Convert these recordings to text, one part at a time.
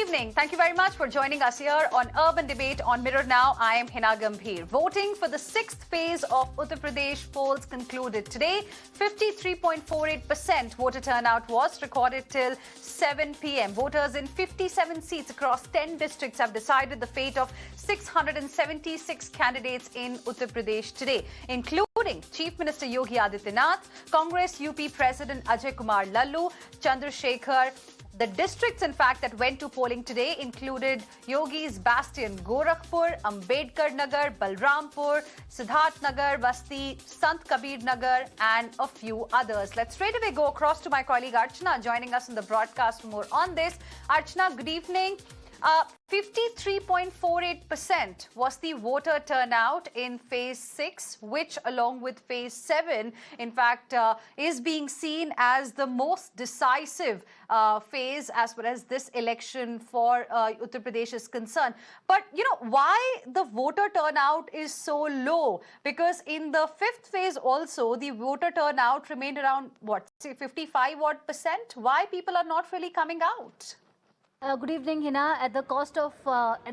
evening. Thank you very much for joining us here on Urban Debate on Mirror Now. I am Heena Ghambir. Voting for the 6th phase of Uttar Pradesh polls concluded today. 53.48% voter turnout was recorded till 7 p.m. Voters in 57 seats across 10 districts have decided the fate of 676 candidates in Uttar Pradesh today, including Chief Minister Yogi Adityanath, Congress UP President Ajay Kumar Lallu, Chandrasekhar. The districts, in fact, that went to polling today included Yogi's Bastion, Ghorakpur, Ambedkar Nagar, Balrampur, Siddharth Nagar, Basti, Sant Kabir Nagar, and a few others. Let's straight away go across to my colleague Archana, joining us in the broadcast for more on this. Archana, good evening. 53.48% was the voter turnout in phase 6, which along with phase 7, in fact, is being seen as the most decisive phase as far as this election for Uttar Pradesh is concerned. But, why the voter turnout is so low? Because in the 5th phase also, the voter turnout remained around, say 55 odd percent. Why people are not really coming out? Good evening, Hina. At the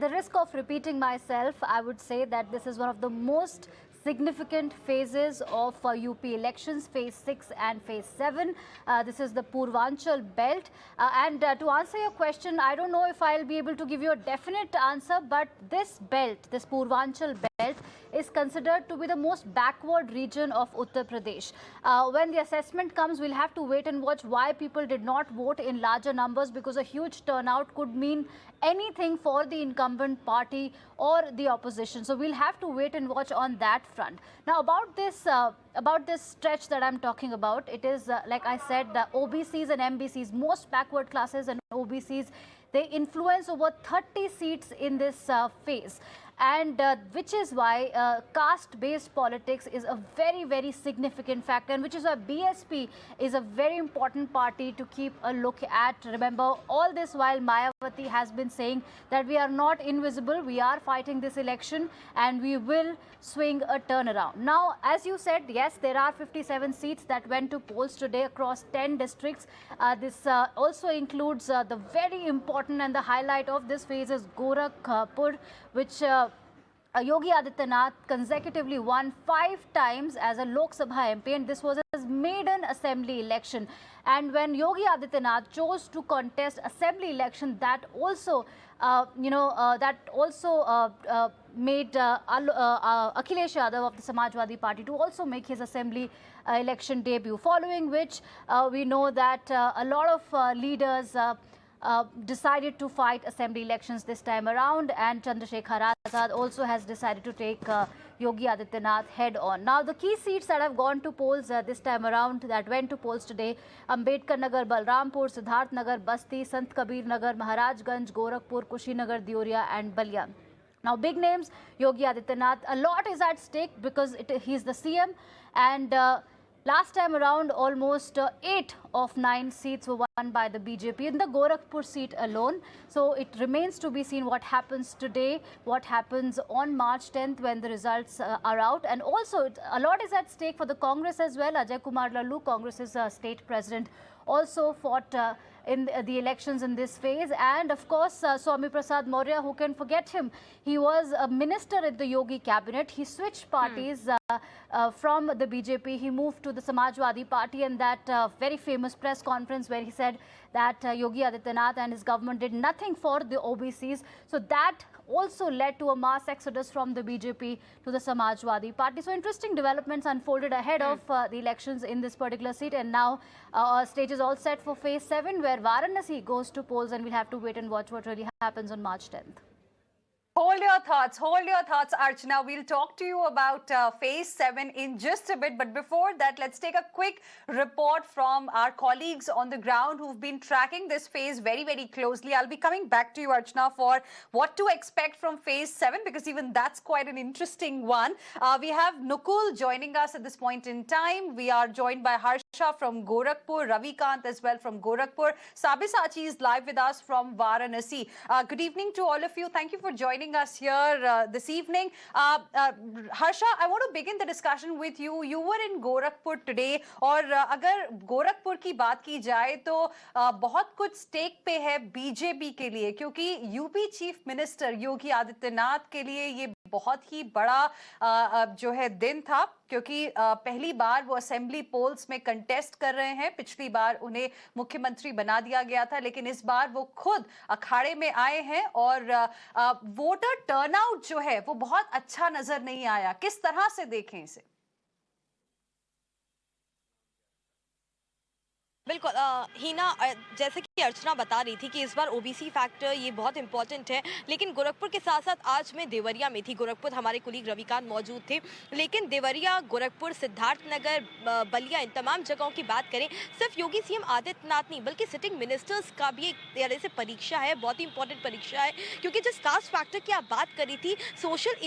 risk of repeating myself, I would say that this is one of the most significant phases of UP elections, phase 6 and phase 7. This is the Purvanchal belt. To answer your question, I don't know if I'll be able to give you a definite answer, but this belt, this Purvanchal belt, is considered to be the most backward region of Uttar Pradesh. When the assessment comes, we'll have to wait and watch why people did not vote in larger numbers, because a huge turnout could mean anything for the incumbent party or the opposition. So we'll have to wait and watch on that front. Now, about this stretch that I'm talking about, it is like I said, the OBCs and MBCs, most backward classes and OBCs, they influence over 30 seats in this phase. And which is why caste-based politics is a very, very significant factor, and which is why BSP is a very important party to keep a look at. Remember, all this while Mayawati has been saying that we are not invisible, we are fighting this election and we will swing a turnaround. Now, as you said, yes, there are 57 seats that went to polls today across 10 districts. This also includes the very important and the highlight of this phase is Ghorakpur, which Yogi Adityanath consecutively won 5 times as a Lok Sabha MP, and this was his maiden assembly election. And when Yogi Adityanath chose to contest assembly election, that also made Akhilesh Yadav of the Samajwadi Party to also make his assembly election debut. Following which, we know that a lot of leaders decided to fight assembly elections this time around, and Chandrasekhar Azad also has decided to take Yogi Adityanath head on. Now, the key seats that have gone to polls this time around, that went to polls today: Ambedkar Nagar, Balrampur, Siddharth Nagar, Basti, Sant Kabir Nagar, Maharajganj, Ghorakpur, Kushinagar, Deoria and Balia. Now, big names, Yogi Adityanath, a lot is at stake because he's the CM, and last time around, almost 8 of 9 seats were won by the BJP in the Ghorakpur seat alone. So it remains to be seen what happens today, what happens on March 10th when the results are out. And also, a lot is at stake for the Congress as well. Ajay Kumar Lallu, Congress's state president, also fought in the elections in this phase. And of course, Swami Prasad Maurya, who can forget him? He was a minister in the Yogi cabinet. He switched parties from the BJP. He moved to the Samajwadi Party, and that very famous press conference where he said that Yogi Adityanath and his government did nothing for the OBCs. So that also led to a mass exodus from the BJP to the Samajwadi Party. So interesting developments unfolded ahead of the elections in this particular seat. And now stage is all set for phase 7, where Varanasi goes to polls, and we'll have to wait and watch what really happens on March 10th. Hold your thoughts, Archana. We'll talk to you about phase 7 in just a bit. But before that, let's take a quick report from our colleagues on the ground who've been tracking this phase very, very closely. I'll be coming back to you, Archana, for what to expect from phase 7, because even that's quite an interesting one. We have Nukul joining us at this point in time. We are joined by Harsha from Ghorakpur, Ravikant as well from Ghorakpur. Sabi Sachi is live with us from Varanasi. Good evening to all of you. Thank you for joining joining us here this evening. Harsha, I want to begin the discussion with you. You were in Gorakhpur today, और अगर गोरखपुर की बात की जाए तो बहुत कुछ stake पे है बीजेपी के लिए, क्योंकि UP chief minister Yogi Adityanath के लिए ये बहुत ही बड़ा जो है दिन था, क्योंकि पहली बार वो असेंबली पोल्स में कंटेस्ट कर रहे हैं। पिछली बार उन्हें मुख्यमंत्री बना दिया गया था, लेकिन इस बार वो खुद अखाड़े में आए हैं और वोटर टर्नआउट जो है वो बहुत अच्छा नजर नहीं आया। किस तरह से देखें इसे? बिल्कुल हीना, जैसे कि अर्चना बता रही थी कि इस बार ओबीसी फैक्टर ये बहुत इंपॉर्टेंट है, लेकिन गोरखपुर के साथ साथ आज मैं देवरिया में थी। गोरखपुर हमारे कुलीग रविकांत मौजूद थे, लेकिन देवरिया, गोरखपुर, सिद्धार्थनगर, बलिया, इन तमाम जगहों की बात करें, सिर्फ योगी सीएम आदित्यनाथ नहीं बल्कि सिटिंग मिनिस्टर्स का भी एक तरह से परीक्षा है, बहुत ही इंपॉर्टेंट परीक्षा है। क्योंकि जिस कास्ट फैक्टर की आप बात करी थी, सोशल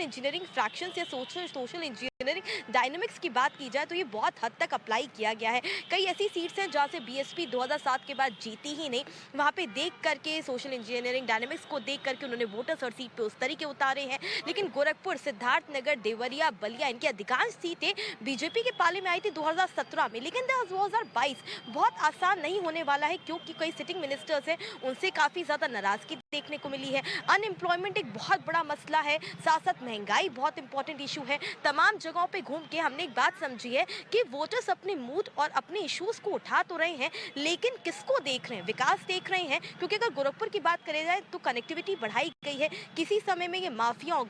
इंजीनियरिंग फ्रैक्शंस या सोशल इंजीनियरिंग डायनेमिक्स की बात की जाए तो ये बहुत हद तक अप्लाई किया गया है। कई ऐसी सीट्स हैं जहाँ से बीएसपी 2007 के बाद जीती ही नहीं, वहाँ पे देख करके सोशल इंजीनियरिंग डायनेमिक्स को देख करके उन्होंने वोटर्स और सीट पे उस तरीके उतारे हैं। लेकिन गोरखपुर, सिद्धार्थनगर, देवरिया, बलिया, इनकी अधिकांश सीटें बीजेपी के पाले में आई थी 2017 में, लेकिन 2022 बहुत आसान नहीं होने वाला है, क्योंकि कई सिटिंग मिनिस्टर्स हैं उनसे काफ़ी ज़्यादा नाराजगी देखने को मिली है। अनएम्प्लॉयमेंट एक बहुत बड़ा मसला है, साथ साथ महंगाई बहुत इंपॉर्टेंट इशू है। तमाम जगहों पे घूम के हमने एक बात समझी है कि वोटर्स अपने मूड और अपने इश्यूज को उठा तो रहे हैं, लेकिन किसको देख रहे हैं? विकास देख रहे हैं। क्योंकि अगर गोरखपुर की बात करें जाए तो कनेक्टिविटी बढ़ाई गई है। किसी समय में ये माफिया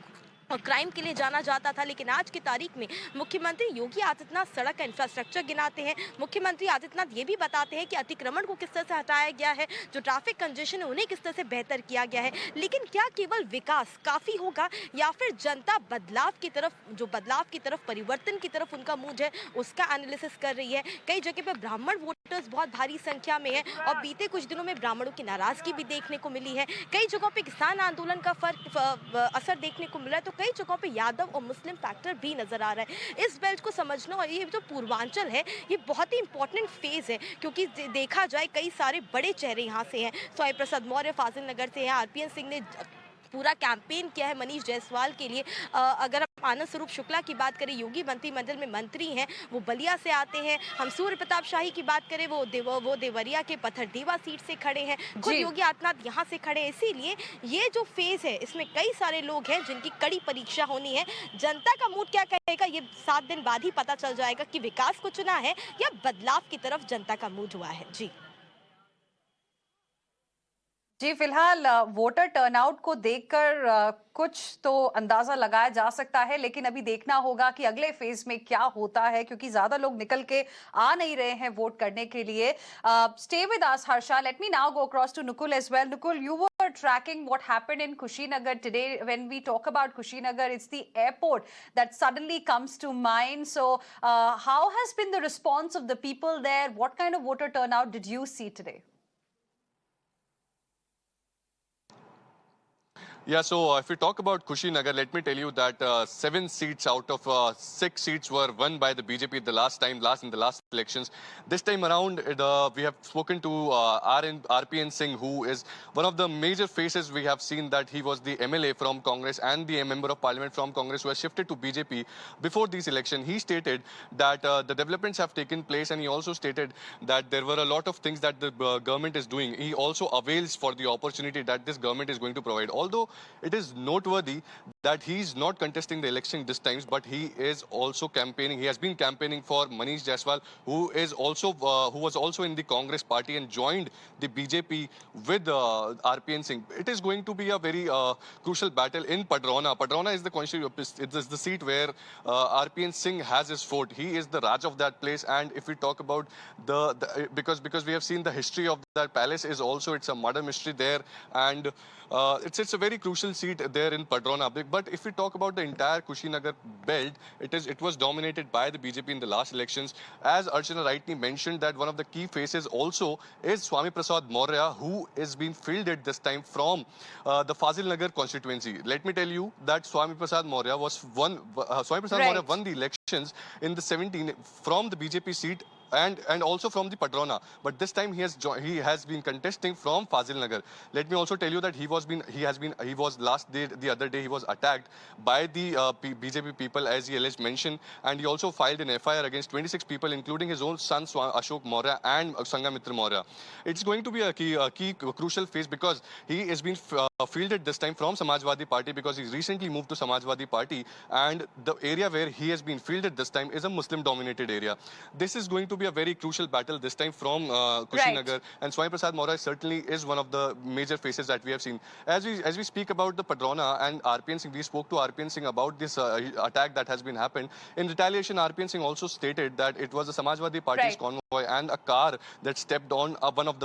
और क्राइम के लिए जाना जाता था, लेकिन आज की तारीख में मुख्यमंत्री योगी आदित्यनाथ सड़क का इंफ्रास्ट्रक्चर गिनाते हैं। मुख्यमंत्री आदित्यनाथ ये भी बताते हैं कि अतिक्रमण को किस तरह से हटाया गया है, जो ट्रैफिक कंजेशन है उन्हें किस तरह से बेहतर किया गया है। लेकिन क्या केवल विकास काफ़ी होगा, या फिर जनता बदलाव की तरफ परिवर्तन की तरफ उनका मूड है, उसका एनालिसिस कर रही है। कई जगह पर ब्राह्मण वोटर्स बहुत भारी संख्या में है और बीते कुछ दिनों में ब्राह्मणों की नाराजगी भी देखने को मिली है। कई जगहों पर किसान आंदोलन का असर देखने को मिला है, तो कई जगहों पे यादव और मुस्लिम फैक्टर भी नजर आ रहा है। इस बेल्ट को समझना और ये जो पूर्वांचल है ये बहुत ही इंपॉर्टेंट फेज है, क्योंकि देखा जाए कई सारे बड़े चेहरे यहाँ से हैं। स्वामी प्रसाद मौर्य फाजिल नगर से हैं, आरपीएन सिंह ने पूरा कैंपेन किया है मनीष जायसवाल के लिए। अगर हम आनंद स्वरूप शुक्ला की बात करें, योगी मंत्रिमंडल में मंत्री हैं, वो बलिया से आते हैं। हम सूर्य प्रताप शाही की बात करें, वो देवरिया के पत्थरदीवा सीट से खड़े हैं। खुद योगी आदित्यनाथ यहाँ से खड़े हैं। इसीलिए ये जो फेज है इसमें कई सारे लोग हैं जिनकी कड़ी परीक्षा होनी है। जनता का मूड क्या कहेगा ये 7 दिन बाद ही पता चल जाएगा कि विकास को चुना है या बदलाव की तरफ जनता का मूड हुआ है। जी, फिलहाल वोटर टर्नआउट को देखकर कुछ तो अंदाजा लगाया जा सकता है, लेकिन अभी देखना होगा कि अगले फेज में क्या होता है, क्योंकि ज्यादा लोग निकल के आ नहीं रहे हैं वोट करने के लिए। Stay with us Harsha, let me now go across to Nukul as well. Nukul, you were tracking what happened in Kushinagar today. When we talk about Kushinagar, it's the airport that suddenly comes to mind. So how has been the response of the people there? What kind of voter turnout did you see today? Yeah, so if we talk about Kushinagar, let me tell you that 7 seats out of 6 seats were won by the BJP in the last elections. This time around, we have spoken to RPN Singh, who is one of the major faces. We have seen that he was the MLA from Congress and the Member of Parliament from Congress who has shifted to BJP before this election. He stated that the developments have taken place, and he also stated that there were a lot of things that the government is doing. He also avails for the opportunity that this government is going to provide. Although it is noteworthy that he is not contesting the election this time, but he is also campaigning. He has been campaigning for Manish Jaiswal, who was also in the Congress party and joined the BJP with RPN Singh. It is going to be a very crucial battle in Padrona. Padrona is the seat where RPN Singh has his fort. He is the Raj of that place, and if we talk about because we have seen the history of that palace, it's a murder mystery there, and it's a very crucial seat there in Padrona. But if we talk about the entire Kushinagar belt, it was dominated by the BJP in the last elections. As Archana rightly mentioned, that one of the key faces also is Swami Prasad Maurya, who is being fielded this time from the Fazil Nagar constituency. Let me tell you that Swami Prasad Maurya won the elections in the 17 from the BJP seat and also from the Padrona. But this time he has been contesting from Fazil Nagar. Let me also tell you that he was last day, the other day he was attacked by the BJP people, as he alleged mentioned, and he also filed an FIR against 26 people, including his own son Ashok Maurya and Sangamitra Maurya. It's going to be a key crucial phase because he has been fielded this time from Samajwadi Party, because he recently moved to Samajwadi Party, and the area where he has been fielded this time is a Muslim dominated area. This is going to be a very crucial battle this time from Kushinagar, Right. and Swami Prasad Maurya certainly is one of the major faces that we have seen. As we speak about the Padrona and RPN Singh, we spoke to RPN Singh about this attack that has been happened. In retaliation, RPN Singh also stated that it was the Samajwadi Party's Right. convoy and a car that stepped on one of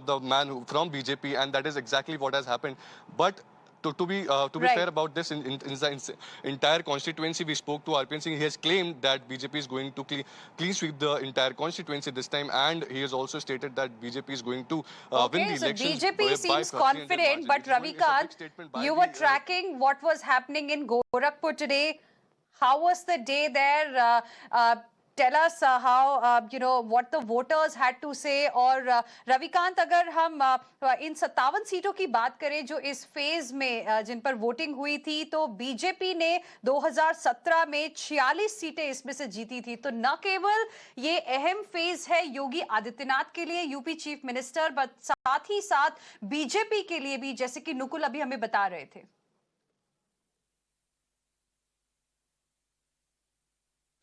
the man from BJP, and that is exactly what has happened. But to be Right. fair about this, in the entire constituency, we spoke to RPN Singh. He has claimed that BJP is going to clean sweep the entire constituency this time, and he has also stated that BJP is going to win Okay, the so elections BJP seems 300 confident, margin. but It's a big Ravikant, statement by you were the, tracking what was happening in Gorakhpur today. How was the day there? Tell us how what the voters had to say. और रविकांत, अगर हम इन 57 सीटों की बात करें जो इस phase में जिन पर वोटिंग हुई थी, तो बीजेपी ने 2017 में 46 सीटें इसमें से जीती थी। तो न केवल ये अहम फेज है योगी आदित्यनाथ के लिए, यूपी चीफ मिनिस्टर, बट साथ ही साथ बीजेपी के लिए भी, जैसे कि नुकुल अभी हमें बता रहे थे।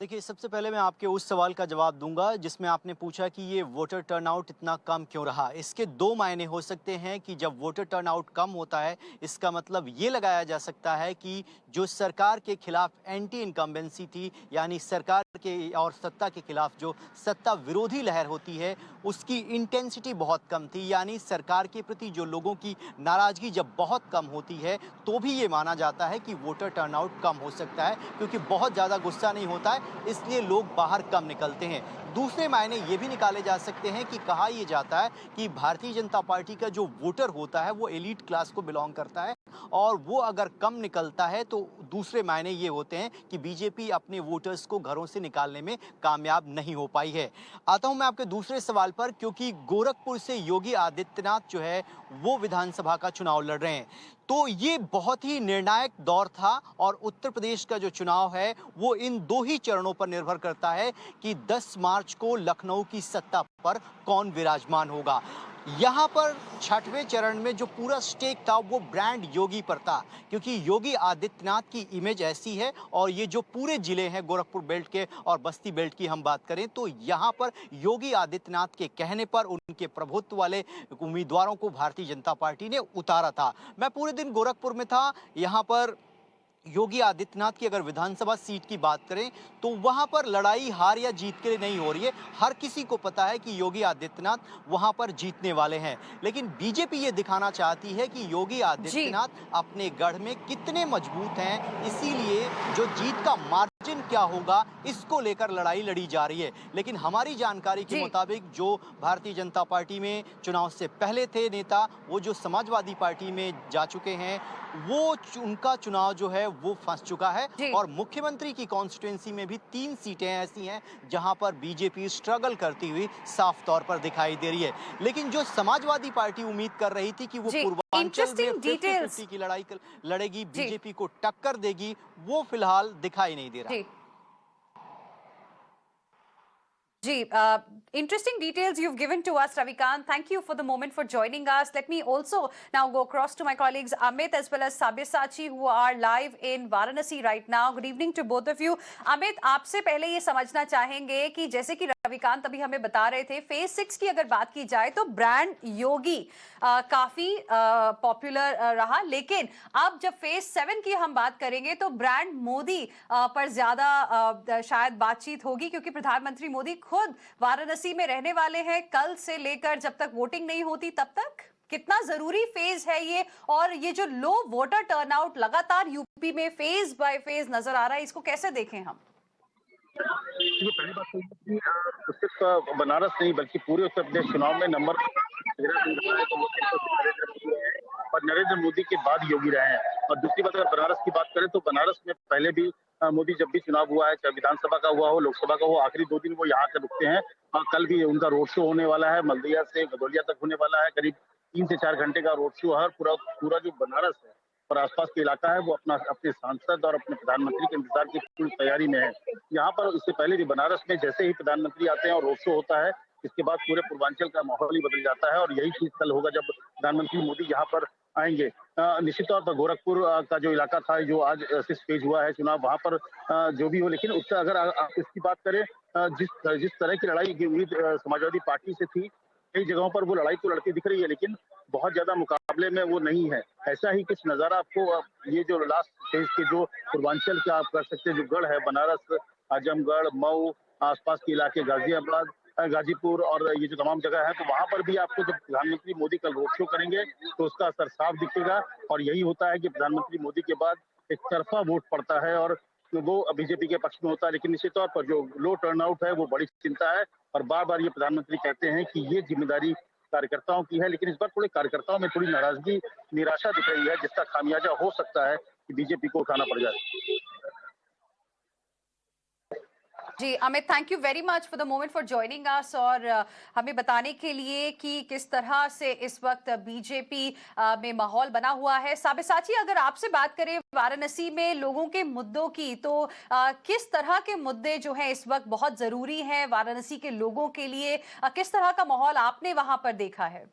देखिए, सबसे पहले मैं आपके उस सवाल का जवाब दूंगा जिसमें आपने पूछा कि ये वोटर टर्नआउट इतना कम क्यों रहा। इसके दो मायने हो सकते हैं कि जब वोटर टर्नआउट कम होता है, इसका मतलब ये लगाया जा सकता है कि जो सरकार के खिलाफ एंटी इनकम्बेंसी थी, यानी सरकार के और सत्ता के खिलाफ जो सत्ता विरोधी लहर होती है, उसकी इंटेंसिटी बहुत कम थी। यानी सरकार के प्रति जो लोगों की नाराजगी जब बहुत कम होती है, तो भी ये माना जाता है कि वोटर टर्नआउट कम हो सकता है, क्योंकि बहुत ज़्यादा गुस्सा नहीं होता है, इसलिए लोग बाहर कम निकलते हैं। दूसरे मायने ये भी निकाले जा सकते हैं कि कहा यह जाता है कि भारतीय जनता पार्टी का जो वोटर होता है वो एलीट क्लास को बिलोंग करता है, और वो अगर कम निकलता है तो दूसरे मायने ये होते हैं कि बीजेपी अपने वोटर्स को घरों से निकालने में कामयाब नहीं हो पाई है। आता हूं मैं आपके दूसरे सवाल पर, क्योंकि गोरखपुर से योगी आदित्यनाथ जो है वो विधानसभा का चुनाव लड़ रहे हैं, तो ये बहुत ही निर्णायक दौर था, और उत्तर प्रदेश का जो चुनाव है वो इन दो ही चरणों पर निर्भर करता है कि 10 मार्च को लखनऊ की सत्ता पर कौन विराजमान होगा। यहाँ पर छठवें चरण में जो पूरा स्टेक था वो ब्रांड योगी पर था, क्योंकि योगी आदित्यनाथ की इमेज ऐसी है, और ये जो पूरे जिले हैं गोरखपुर बेल्ट के और बस्ती बेल्ट की हम बात करें, तो यहाँ पर योगी आदित्यनाथ के कहने पर उनके प्रभुत्व वाले उम्मीदवारों को भारतीय जनता पार्टी ने उतारा था। मैं पूरे दिन गोरखपुर में था। यहाँ पर योगी आदित्यनाथ की अगर विधानसभा सीट की बात करें तो वहां पर लड़ाई हार या जीत के लिए नहीं हो रही है। हर किसी को पता है कि योगी आदित्यनाथ वहां पर जीतने वाले हैं, लेकिन बीजेपी ये दिखाना चाहती है कि योगी आदित्यनाथ अपने गढ़ में कितने मजबूत हैं, इसीलिए जो जीत का मार्जिन क्या होगा इसको लेकर लड़ाई लड़ी जा रही है। लेकिन हमारी जानकारी के मुताबिक जो भारतीय जनता पार्टी में चुनाव से पहले थे नेता, वो जो समाजवादी पार्टी में जा चुके हैं, वो उनका चुनाव जो है वो फंस चुका है, और मुख्यमंत्री की कॉन्स्टिट्यूएंसी में भी 3 सीटें ऐसी हैं जहां पर बीजेपी स्ट्रगल करती हुई साफ तौर पर दिखाई दे रही है। लेकिन जो समाजवादी पार्टी उम्मीद कर रही थी कि वो पूर्वांचल में 50-50 की लड़ाई लड़ेगी, बीजेपी को टक्कर देगी, वो फिलहाल दिखाई नहीं दे रहा। Interesting details you've given to us, Ravikant. Thank you for the moment for joining us. Let me also now go across to my colleagues Amit as well as Sabyasachi, who are live in Varanasi right now. Good evening to both of you. Amit, आपसे पहले ये समझना चाहेंगे कि जैसे कि रविकांत अभी हमें बता रहे थे, फेज 6 की अगर बात की जाए तो ब्रांड योगी काफी पॉपुलर रहा, लेकिन अब जब फेज 7 की हम बात करेंगे तो ब्रांड मोदी पर ज्यादा शायद बातचीत होगी, क्योंकि प्रधानमंत्री मोदी खुद वाराणसी में रहने वाले हैं कल से लेकर जब तक वोटिंग नहीं होती तब तक। कितना जरूरी फेज है ये, और ये जो लो वोटर टर्नआउट लगातार यूपी में फेज बाय फेज नजर आ रहा है, इसको कैसे देखें हम? ये पहली बात तो कि सिर्फ बनारस नहीं बल्कि पूरे उत्तर प्रदेश चुनाव में नंबर 13 मिल रहा है तो वो नरेंद्र मोदी है, और नरेंद्र मोदी के बाद योगी रहे हैं। और दूसरी बात अगर बनारस की बात करें तो बनारस में पहले भी मोदी जब भी चुनाव हुआ है, चाहे विधानसभा का हुआ हो, लोकसभा का हो, आखिरी 2 दिन वो यहाँ के रुकते हैं। कल भी उनका रोड शो होने वाला है, मल्दिया से गदौलिया तक होने वाला है। करीब 3 से 4 घंटे का रोड शो है। पूरा पूरा जो बनारस है और आसपास के इलाका है वो अपने सांसद और अपने प्रधानमंत्री के इंतजार की पूरी तैयारी में है। यहाँ पर इससे पहले भी बनारस में जैसे ही प्रधानमंत्री आते हैं और रोड शो होता है, इसके बाद पूरे पूर्वांचल का माहौल ही बदल जाता है और यही चीज कल होगा जब प्रधानमंत्री मोदी यहाँ पर आएंगे। निश्चित तौर पर गोरखपुर का जो इलाका था, जो आज सिर्फ फेज हुआ है चुनाव, वहां पर जो भी हो, लेकिन उसका अगर आप इसकी बात करें, जिस जिस तरह की लड़ाई की उम्मीद समाजवादी पार्टी से थी, कई जगहों पर वो लड़ाई तो लड़ती दिख रही है, लेकिन बहुत ज्यादा मुकाबले में वो नहीं है। ऐसा ही कुछ नजारा आपको ये जो लास्ट फेज के जो पूर्वांचल के आप कर सकते हैं, जो गढ़ है बनारस, आजमगढ़, मऊ, आसपास के इलाके, गाजियाबाद, गाजीपुर और ये जो तमाम जगह है, तो वहां पर भी आपको जब प्रधानमंत्री मोदी कल रोड शो करेंगे तो उसका असर साफ दिखेगा। और यही होता है कि प्रधानमंत्री मोदी के बाद एक तरफा वोट पड़ता है और वो बीजेपी के पक्ष में होता है। लेकिन निश्चित तौर पर जो लो टर्नआउट है वो बड़ी चिंता है और बार बार ये प्रधानमंत्री कहते हैं कि ये जिम्मेदारी कार्यकर्ताओं की है, लेकिन इस बार थोड़े कार्यकर्ताओं में थोड़ी नाराजगी, निराशा दिख रही है, जिसका खामियाजा हो सकता है कि बीजेपी को उठाना पड़ जाए। जी Amit, thank you very much for the moment for joining us और हमें बताने के लिए कि किस तरह से इस वक्त बीजेपी में माहौल बना हुआ है। साबिसाची, अगर आपसे बात करें वाराणसी में लोगों के मुद्दों की, तो किस तरह के मुद्दे जो हैं इस वक्त बहुत जरूरी हैं वाराणसी के लोगों के लिए? किस तरह का माहौल आपने वहां पर देखा है?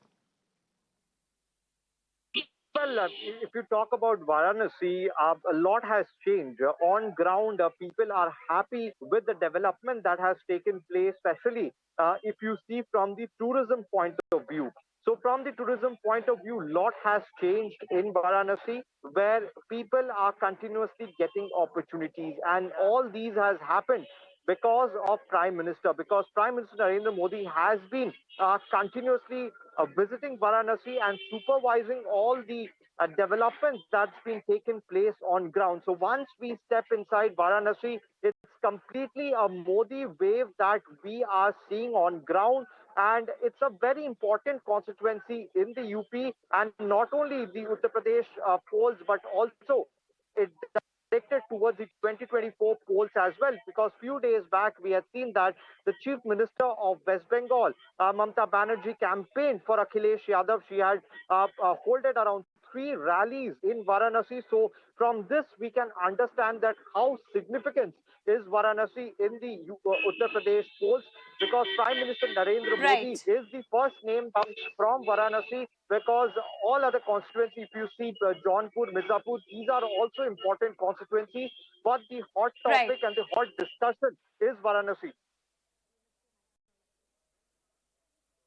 Well, if you talk about Varanasi, a lot has changed. On ground, people are happy with the development that has taken place, especially if you see from the tourism point of view. So from the tourism point of view, lot has changed in Varanasi, where people are continuously getting opportunities, and all these has happened because of Prime Minister, because Prime Minister Narendra Modi has been continuously visiting Varanasi and supervising all the developments that's been taken place on ground. So once we step inside Varanasi, it's completely a Modi wave that we are seeing on ground. And it's a very important constituency in the UP, and not only the Uttar Pradesh polls, but also it directed towards the 2024 polls as well, because few days back we had seen that the Chief Minister of West Bengal, Mamata Banerjee, campaigned for Akhilesh Yadav. She had holded around 3 rallies in Varanasi. So from this we can understand that how significant is Varanasi in the Uttar Pradesh polls, because Prime Minister Narendra Modi is the first name from Varanasi, because all other constituencies, if you see Jaunpur, Mirzapur, these are also important constituencies, but the hot topic and the hot discussion is Varanasi.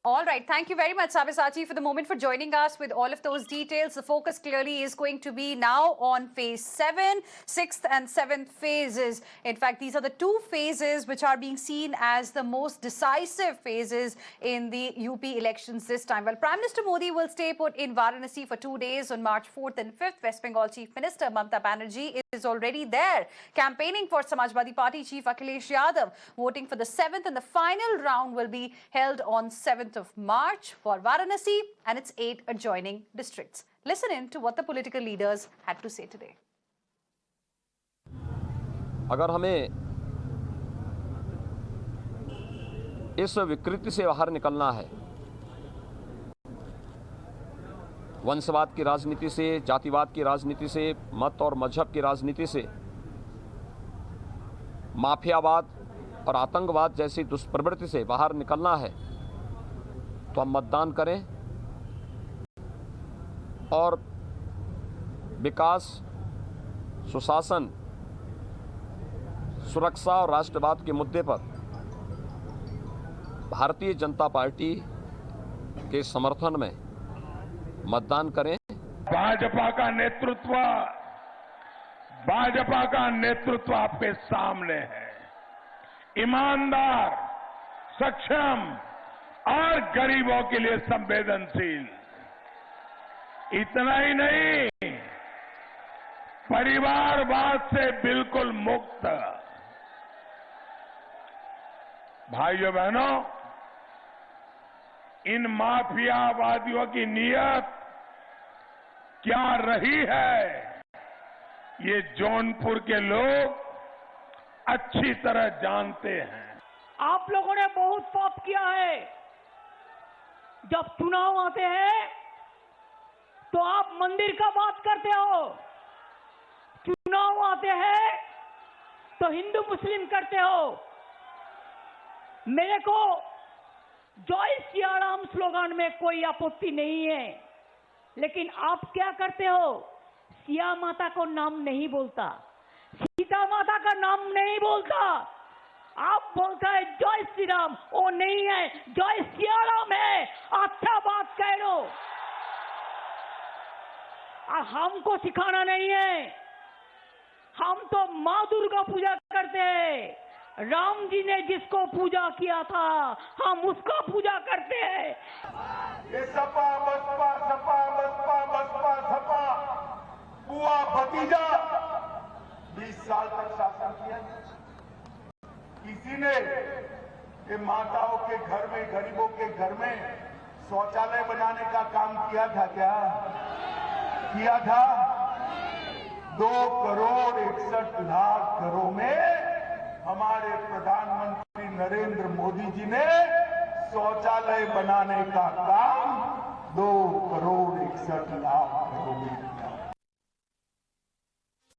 All right. Thank you very much, Sabisachi, for the moment for joining us with all of those details. The focus clearly is going to be now on phase 7, 6th and 7th phases. In fact, these are the 2 phases which are being seen as the most decisive phases in the UP elections this time. Well, Prime Minister Modi will stay put in Varanasi for 2 days on March 4th and 5th. West Bengal Chief Minister Mamata Banerjee is already there, campaigning for Samajwadi Party Chief Akhilesh Yadav. Voting for the 7th and the final round will be held on 7th of March for Varanasi and its 8 adjoining districts. Listen in to what the political leaders had to say today. अगर हमें इस विकृति से बाहर निकलना है, वंशवाद की राजनीति से, जातिवाद की राजनीति से, मत और मजहब की राजनीति से, माफियावाद और आतंकवाद जैसी दुष्प्रवृत्ति से बाहर निकलना है, तो हम मतदान करें और विकास, सुशासन, सुरक्षा और राष्ट्रवाद के मुद्दे पर भारतीय जनता पार्टी के समर्थन में मतदान करें। भाजपा का नेतृत्व आपके सामने है। ईमानदार, सक्षम और गरीबों के लिए संवेदनशील। इतना ही नहीं, परिवारवाद से बिल्कुल मुक्त। भाइयों बहनों, इन माफियावादियों की नीयत क्या रही है, ये जौनपुर के लोग अच्छी तरह जानते हैं। आप लोगों ने बहुत पाप किया है। जब चुनाव आते हैं तो आप मंदिर का बात करते हो, चुनाव आते हैं तो हिंदू मुस्लिम करते हो। मेरे को जय सिया राम स्लोगन में कोई आपत्ति नहीं है, लेकिन आप क्या करते हो? सिया माता को नाम नहीं बोलता, सीता माता का नाम नहीं बोलता, आप बोलता है जय श्री राम। वो नहीं है, जय सिया राम है। अच्छा बात कह लो, और हमको सिखाना नहीं है। हम तो माँ दुर्गा पूजा करते हैं। राम जी ने जिसको पूजा किया था हम उसका पूजा करते हैं। ये सपा बसपा सपा बसपा बसपा सपा बुआ भतीजा 20 साल तक शासन किया। किसी ने ये माताओं के घर में, गरीबों के घर में शौचालय बनाने का काम किया था क्या? किया था? 2 करोड़ 61 लाख घरों में हमारे प्रधानमंत्री नरेंद्र मोदी जी ने शौचालय बनाने का काम 2